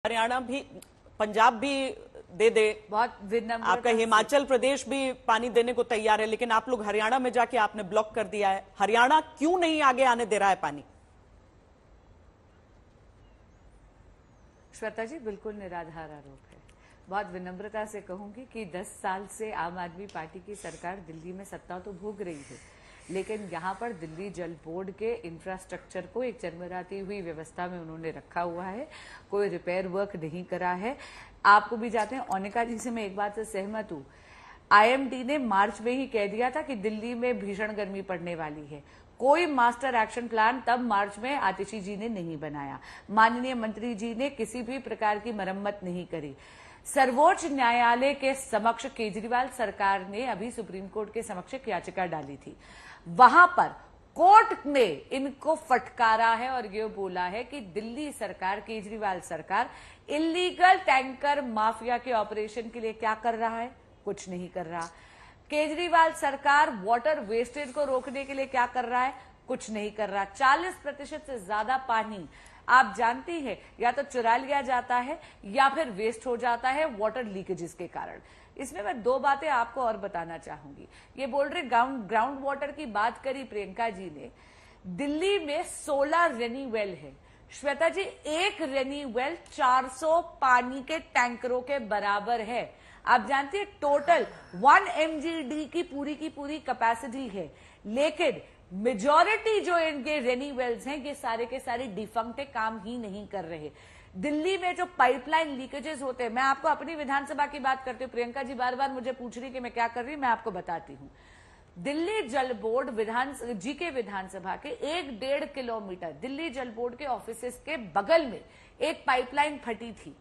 हरियाणा भी, पंजाब भी दे दे, बहुत विनम्र, आपका हिमाचल प्रदेश भी पानी देने को तैयार है, लेकिन आप लोग हरियाणा में जाके आपने ब्लॉक कर दिया है। हरियाणा क्यों नहीं आगे आने दे रहा है पानी? श्वेता जी, बिल्कुल निराधार आरोप है। बहुत विनम्रता से कहूंगी कि 10 साल से आम आदमी पार्टी की सरकार दिल्ली में सत्ता तो भोग रही है, लेकिन यहाँ पर दिल्ली जल बोर्ड के इंफ्रास्ट्रक्चर को एक चरमराती हुई व्यवस्था में उन्होंने रखा हुआ है। कोई रिपेयर वर्क नहीं करा है। आपको भी जाते हैं, ओनिका जी से मैं एक बात से सहमत हूँ। आईएमडी ने मार्च में ही कह दिया था कि दिल्ली में भीषण गर्मी पड़ने वाली है। कोई मास्टर एक्शन प्लान तब मार्च में आतिशी जी ने नहीं बनाया। माननीय मंत्री जी ने किसी भी प्रकार की मरम्मत नहीं करी। सर्वोच्च न्यायालय के समक्ष केजरीवाल सरकार ने अभी सुप्रीम कोर्ट के समक्ष एक याचिका डाली थी। वहां पर कोर्ट ने इनको फटकारा है और ये बोला है कि दिल्ली सरकार, केजरीवाल सरकार इलीगल टैंकर माफिया के ऑपरेशन के लिए क्या कर रहा है? कुछ नहीं कर रहा। केजरीवाल सरकार वाटर वेस्टेज को रोकने के लिए क्या कर रहा है? कुछ नहीं कर रहा। 40% से ज्यादा पानी आप जानती है या तो चुरा लिया जाता है या फिर वेस्ट हो जाता है वाटर लीकेजेस के कारण। इसमें मैं दो बातें आपको और बताना चाहूंगी। ये बोल रहे ग्राउंड वाटर की बात करी प्रियंका जी ने। दिल्ली में 16 रेनी वेल है। श्वेता जी, एक रेनी वेल 400 पानी के टैंकरों के बराबर है। आप जानती है टोटल 1 MGD की पूरी कैपेसिटी है, लेकिन मेजॉरिटी जो इनके रेनी वेल्स हैं ये सारे के सारे डिफंक्ट है, काम ही नहीं कर रहे। दिल्ली में जो पाइपलाइन लीकेजेस होते हैं, मैं आपको अपनी विधानसभा की बात करती हूँ। प्रियंका जी बार बार मुझे पूछ रही कि मैं क्या कर रही हूँ, मैं आपको बताती हूँ। दिल्ली जल बोर्ड जीके विधानसभा के 1-1.5 किलोमीटर दिल्ली जल बोर्ड के ऑफिसेस के बगल में एक पाइपलाइन फटी थी।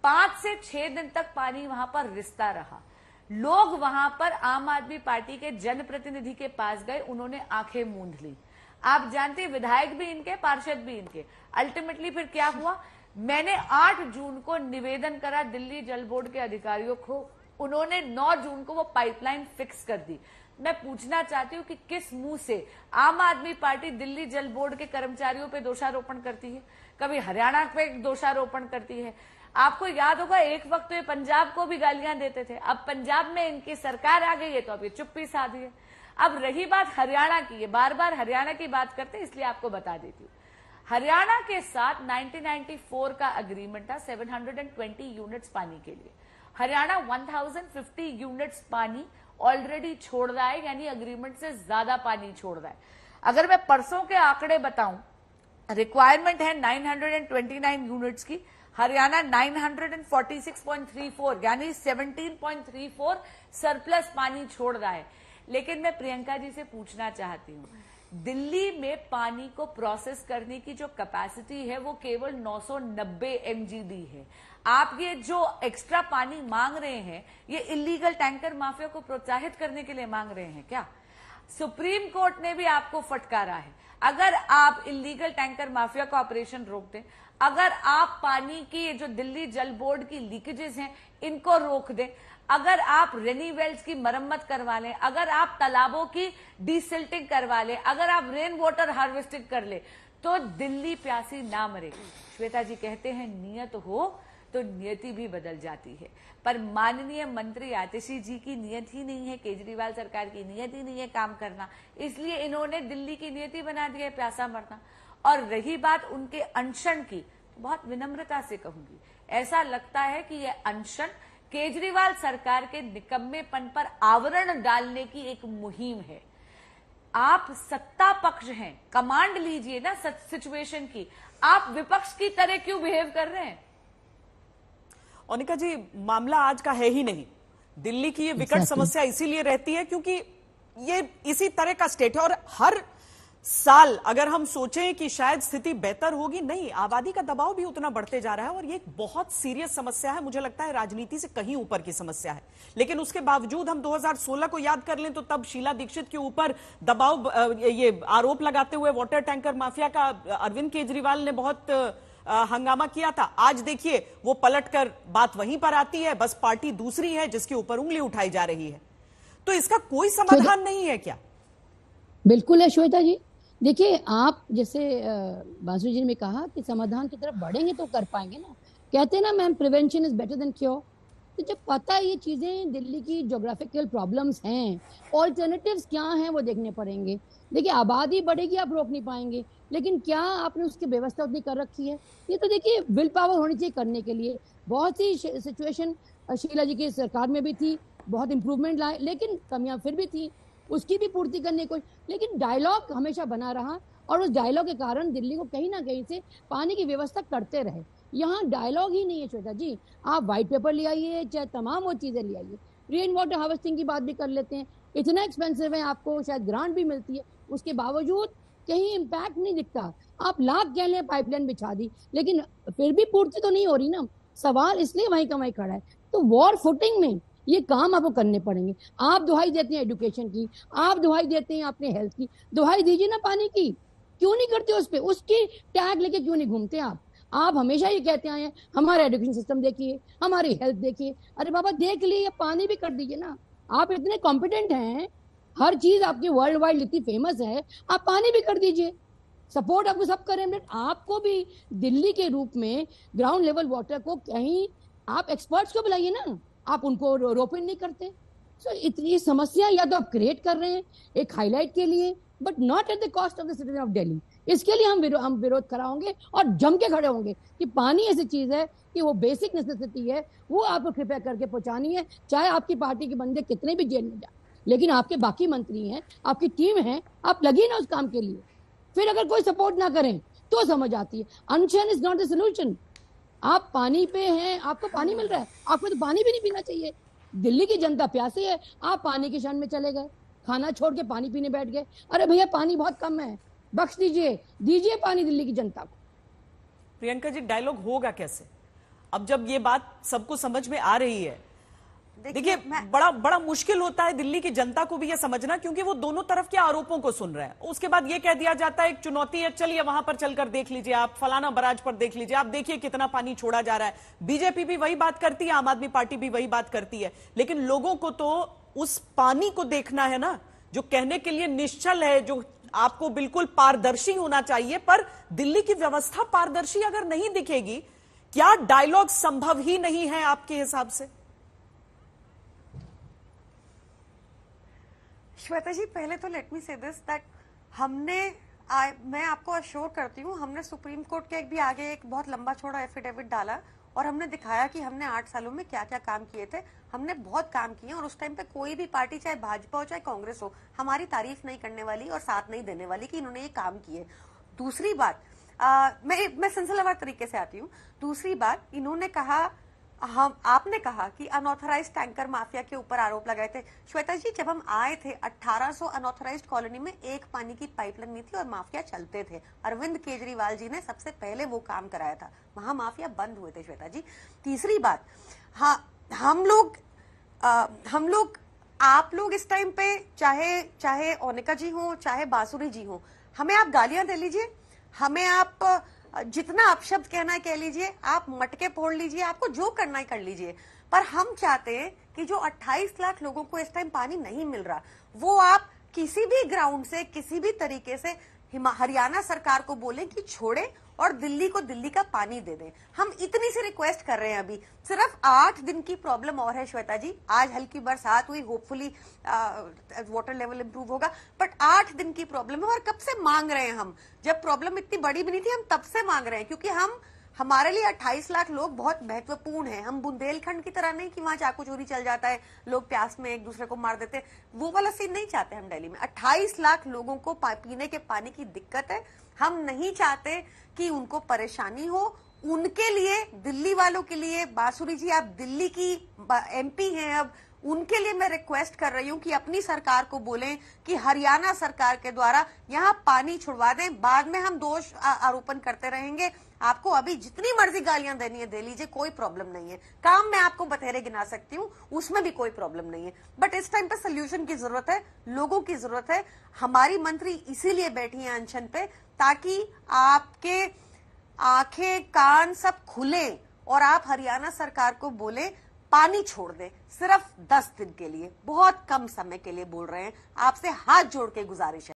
5 से 6 दिन तक पानी वहां पर रिसता रहा। लोग वहां पर आम आदमी पार्टी के जनप्रतिनिधि के पास गए, उन्होंने आंखें मूंद ली। आप जानते हैं विधायक भी इनके, पार्षद भी इनके। अल्टीमेटली फिर क्या हुआ? मैंने 8 जून को निवेदन करा दिल्ली जल बोर्ड के अधिकारियों को, उन्होंने 9 जून को वो पाइपलाइन फिक्स कर दी। मैं पूछना चाहती हूँ कि किस मुंह से आम आदमी पार्टी दिल्ली जल बोर्ड के कर्मचारियों पे दोषारोपण करती है, कभी हरियाणा पे दोषारोपण करती है। आपको याद होगा एक वक्त तो ये पंजाब को भी गालियां देते थे, अब पंजाब में इनकी सरकार आ गई है तो अब ये चुप्पी साधी है। अब रही बात हरियाणा की, ये बार बार हरियाणा की बात करते हैं इसलिए आपको बता देती हूँ। हरियाणा के साथ 1994 का एग्रीमेंट था 720 यूनिट्स पानी के लिए। हरियाणा 1050 यूनिट्स पानी ऑलरेडी छोड़ रहा है, यानी एग्रीमेंट से ज्यादा पानी छोड़ रहा है। अगर मैं परसों के आंकड़े बताऊं, रिक्वायरमेंट है 929 यूनिट्स की, हरियाणा 946.34 यानी 17.34 सरप्लस पानी छोड़ रहा है। लेकिन मैं प्रियंका जी से पूछना चाहती हूँ, दिल्ली में पानी को प्रोसेस करने की जो कैपेसिटी है वो केवल 990 MGD है। आप ये जो एक्स्ट्रा पानी मांग रहे हैं ये इलीगल टैंकर माफिया को प्रोत्साहित करने के लिए मांग रहे हैं क्या? सुप्रीम कोर्ट ने भी आपको फटकारा है। अगर आप इलीगल टैंकर माफिया का ऑपरेशन रोक दें, अगर आप पानी की जो दिल्ली जल बोर्ड की लीकेजेस हैं इनको रोक दें, अगर आप रेनी वेल्स की मरम्मत करवा लें, अगर आप तालाबों की डिसिल्टिंग करवा लें, अगर आप रेन वाटर हार्वेस्टिंग कर ले, तो दिल्ली प्यासी ना मरे। श्वेता जी कहते हैं नियत हो तो नियति भी बदल जाती है, पर माननीय मंत्री आतिशी जी की नियत ही नहीं है, केजरीवाल सरकार की नियत ही नहीं है काम करना, इसलिए इन्होंने दिल्ली की नियति बना दी है प्यासा मरना। और रही बात उनके अनशन की, तो बहुत विनम्रता से कहूंगी, ऐसा लगता है कि यह अनशन केजरीवाल सरकार के निकम्मेपन पर आवरण डालने की एक मुहिम है। आप सत्ता पक्ष हैं, कमांड लीजिए ना सिचुएशन की, आप विपक्ष की तरह क्यों बिहेव कर रहे हैं? ओनिका जी, मामला आज का है ही नहीं। दिल्ली की ये विकट समस्या इसीलिए रहती है क्योंकि ये इसी तरह का स्टेट है, और हर साल अगर हम सोचें कि शायद स्थिति बेहतर होगी, नहीं, आबादी का दबाव भी उतना बढ़ते जा रहा है और ये एक बहुत सीरियस समस्या है। मुझे लगता है राजनीति से कहीं ऊपर की समस्या है, लेकिन उसके बावजूद हम 2016 को याद कर लें तो तब शीला दीक्षित के ऊपर दबाव, ये आरोप लगाते हुए वाटर टैंकर माफिया का अरविंद केजरीवाल ने बहुत हंगामा किया था। आज देखिए वो पलटकर बात वहीं पर आती है, बस पार्टी दूसरी है जिसके ऊपर उंगली उठाई जा रही है। तो इसका कोई समाधान नहीं है क्या? बिल्कुल है श्वेता जी। देखिए, आप जैसे बांसुरी जी ने कहा कि समाधान की तरफ बढ़ेंगे तो कर पाएंगे ना। कहते हैं ना ma'am, prevention is better than cure. तो जब पता है ये चीजें दिल्ली की ज्योग्राफिकल प्रॉब्लम्स हैं, ऑल्टरनेटिव्स क्या हैं वो देखने पड़ेंगे। देखिए आबादी बढ़ेगी, आप रोक नहीं पाएंगे, लेकिन क्या आपने उसकी व्यवस्था उतनी कर रखी है? ये तो देखिए विल पावर होनी चाहिए करने के लिए। बहुत सी सिचुएशन शीला जी की सरकार में भी थी, बहुत इंप्रूवमेंट लाए, लेकिन कमियां फिर भी थी, उसकी भी पूर्ति करने को। लेकिन डायलॉग हमेशा बना रहा, और उस डायलॉग के कारण दिल्ली को कहीं ना कहीं से पानी की व्यवस्था करते रहे। यहाँ डायलॉग ही नहीं है श्वेता जी। आप व्हाइट पेपर ले आइए, चाहे तमाम वो चीजें ले आइए, रेन वाटर हार्वेस्टिंग की बात भी कर लेते हैं, इतना एक्सपेंसिव है, आपको शायद ग्रांट भी मिलती है, उसके बावजूद कहीं इम्पैक्ट नहीं दिखता। आप लाख कह लें पाइपलाइन बिछा दी, लेकिन फिर भी पूर्ति तो नहीं हो रही ना। सवाल इसलिए वहीं का वहीं खड़ा है। तो वॉर फुटिंग में ये काम आपको करने पड़ेंगे। आप दुहाई देते हैं एजुकेशन की, आप दुहाई देते हैं अपने हेल्थ की, दुहाई दीजिए ना पानी की। क्यों नहीं करते उस पर? उसकी टैग लेके क्यों नहीं घूमते आप हमेशा ये कहते आए हैं हमारा एजुकेशन सिस्टम देखिए, हमारी हेल्थ देखिए। अरे बाबा देख लिए, पानी भी कर दीजिए ना। आप इतने कॉम्पिटेंट हैं, हर चीज आपकी वर्ल्ड वाइड इतनी फेमस है, आप पानी भी कर दीजिए। सपोर्ट आपको सब करें, बट आपको भी दिल्ली के रूप में ग्राउंड लेवल वाटर को कहीं आप एक्सपर्ट्स को बुलाइए ना, आप उनको रोपन नहीं करते। सो इतनी समस्या या तो आप क्रिएट कर रहे हैं एक हाईलाइट के लिए, but not at the cost of the citizen of Delhi. इसके लिए हम विरोध कराओगे और जम के खड़े होंगे कि पानी ऐसी चीज है कि वो बेसिक नेसेसिटी है, वो आपको कृपया करके पहुंचानी है, चाहे आपकी पार्टी के बंदे कितने भी जेल में जाए। लेकिन आपके बाकी मंत्री हैं, आपकी टीम है, आप लगिए ना उस काम के लिए। फिर अगर कोई सपोर्ट ना करें तो समझ आती है अनशन इज नॉट द सोल्यूशन। आप पानी पे हैं, आपको पानी मिल रहा है, आपको तो पानी भी नहीं पीना चाहिए। दिल्ली की जनता प्यासी है, आप पानी के क्षण में चले गए, खाना छोड़ के पानी पीने बैठ गए। अरे भैया पानी बहुत कम है, बख्श दीजिए पानी दिल्ली की जनता को। प्रियंका जी, डायलॉग होगा कैसे अब जब ये बात सबको समझ में आ रही है? देखिए बड़ा मुश्किल होता है दिल्ली की जनता को भी ये समझना, क्योंकि वो दोनों तरफ के आरोपों को सुन रहे हैं। उसके बाद ये कह दिया जाता है एक चुनौती है, चलिए वहां पर चलकर देख लीजिए, आप फलाना बराज पर देख लीजिए, आप देखिए कितना पानी छोड़ा जा रहा है। बीजेपी भी वही बात करती है, आम आदमी पार्टी भी वही बात करती है, लेकिन लोगों को तो उस पानी को देखना है ना, जो कहने के लिए निश्चल है, जो आपको बिल्कुल पारदर्शी होना चाहिए। पर दिल्ली की व्यवस्था पारदर्शी अगर नहीं दिखेगी, क्या डायलॉग संभव ही नहीं है आपके हिसाब से? श्वेता जी, पहले तो लेट मी से दिस दैट मैं आपको अश्योर करती हूँ, हमने सुप्रीम कोर्ट के भी आगे एक बहुत लंबा चौड़ा एफिडेविट डाला और हमने दिखाया कि हमने 8 सालों में क्या क्या काम किए थे। हमने बहुत काम किए और उस टाइम पे कोई भी पार्टी, चाहे भाजपा हो चाहे कांग्रेस हो, हमारी तारीफ नहीं करने वाली और साथ नहीं देने वाली कि इन्होंने ये काम किए। दूसरी बात, मैं सिलसिलावार तरीके से आती हूँ। दूसरी बात, इन्होंने कहा, आपने कहा कि अनऑथराइज टैंकर माफिया के ऊपर आरोप लगाए थे। श्वेता जी, जब हम आए थे 1800 अनऑथराइज कॉलोनी में एक पानी की पाइपलाइन नहीं थी और माफिया चलते थे। अरविंद केजरीवाल जी ने सबसे पहले वो काम कराया था, वहां माफिया बंद हुए थे। श्वेता जी, तीसरी बात, हाँ, हम लोग आप लोग इस टाइम पे चाहे ओनिका जी हो चाहे बांसुरी जी हो, हमें आप गालियां दे लीजिए, हमें आप जितना अपशब्द कहना है कह लीजिए, आप मटके फोड़ लीजिए, आपको जो करना है कर लीजिए, पर हम चाहते हैं कि जो 28 लाख लोगों को इस टाइम पानी नहीं मिल रहा, वो आप किसी भी ग्राउंड से किसी भी तरीके से हरियाणा सरकार को बोलें कि छोड़े और दिल्ली को दिल्ली का पानी दे दें। हम इतनी सी रिक्वेस्ट कर रहे हैं। अभी सिर्फ 8 दिन की प्रॉब्लम और है श्वेता जी। आज हल्की बरसात हुई, होपफुली वाटर लेवल इंप्रूव होगा, बट 8 दिन की प्रॉब्लम है और कब से मांग रहे हैं हम। जब प्रॉब्लम इतनी बड़ी भी नहीं थी, हम तब से मांग रहे हैं, क्योंकि हमारे लिए 28 लाख लोग बहुत महत्वपूर्ण हैं। हम बुंदेलखंड की तरह नहीं कि वहां चाकू चोरी चल जाता है, लोग प्यास में एक दूसरे को मार देते, वो वाला सीन नहीं चाहते हम दिल्ली में। 28 लाख लोगों को पीने के पानी की दिक्कत है। हम नहीं चाहते कि उनको परेशानी हो। उनके लिए, दिल्ली वालों के लिए, बांसुरी जी आप दिल्ली की MP हैं, अब उनके लिए मैं रिक्वेस्ट कर रही हूं कि अपनी सरकार को बोलें कि हरियाणा सरकार के द्वारा यहां पानी छुड़वा दें। बाद में हम दोष आरोपण करते रहेंगे। आपको अभी जितनी मर्जी गालियां देनी है दे लीजिए, कोई प्रॉब्लम नहीं है। काम मैं आपको बथेरे गिना सकती हूँ, उसमें भी कोई प्रॉब्लम नहीं है, बट इस टाइम पे सोल्यूशन की जरूरत है, लोगों की जरूरत है। हमारी मंत्री इसीलिए बैठी हैं अनशन पे, ताकि आपके आंखें कान सब खुले और आप हरियाणा सरकार को बोले पानी छोड़ दे। सिर्फ 10 दिन के लिए, बहुत कम समय के लिए बोल रहे हैं, आपसे हाथ जोड़ के गुजारिश है।